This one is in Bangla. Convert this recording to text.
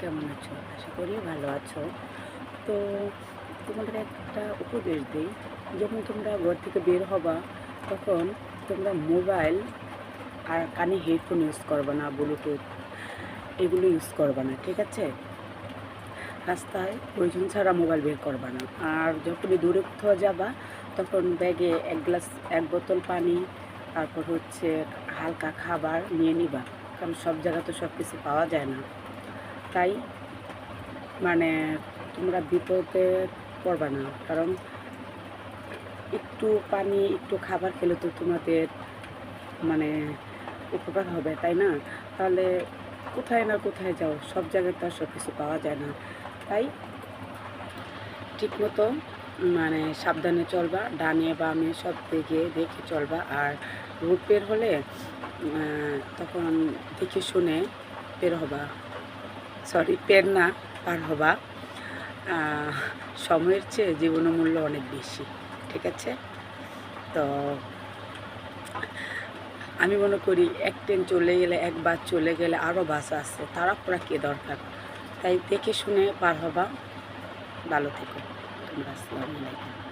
কেমন আছো? আশা করি ভালো আছো। তো তোমাদের একটা উপদেশ দিই, যখন তোমরা ঘর থেকে বের হবা তখন তোমরা মোবাইল আর কানে হেডফোন ইউজ করবা না, ব্লুটুথ এগুলো ইউজ করবা না, ঠিক আছে? রাস্তায় প্রয়োজন ছাড়া মোবাইল বের করবা না। আর যখনই দূরে কোথাও যাবা তখন ব্যাগে এক বোতল পানি, তারপর হচ্ছে হালকা খাবার নিয়ে নিবা, কারণ সব জায়গা তো সব কিছু পাওয়া যায় না। তাই মানে তোমরা বিপদে পড়বা না, কারণ একটু পানি একটু খাবার খেলে তো তোমাদের মানে উপকার হবে, তাই না? তাহলে কোথায় না কোথায় যাও, সব জায়গায় তো আর সব কিছু পাওয়া যায় না। তাই ঠিকমতো মানে সাবধানে চলবা, ডানে বামে সব দিকে দেখে চলবা। আর রোড বের হলে তখন দেখে শুনে বের হবা, সরি পের না পার হবা। সময়ের চেয়ে জীবনের মূল্য অনেক বেশি, ঠিক আছে? তো আমি মনে করি এক ট্রেন চলে গেলে, এক বাস চলে গেলে আরও বাস আছে, তাড়াহুড়া কে দরকার? তাই দেখে শুনে পার হবা। ভালো থেকো তোমরা। আসসালামু আলাইকুম।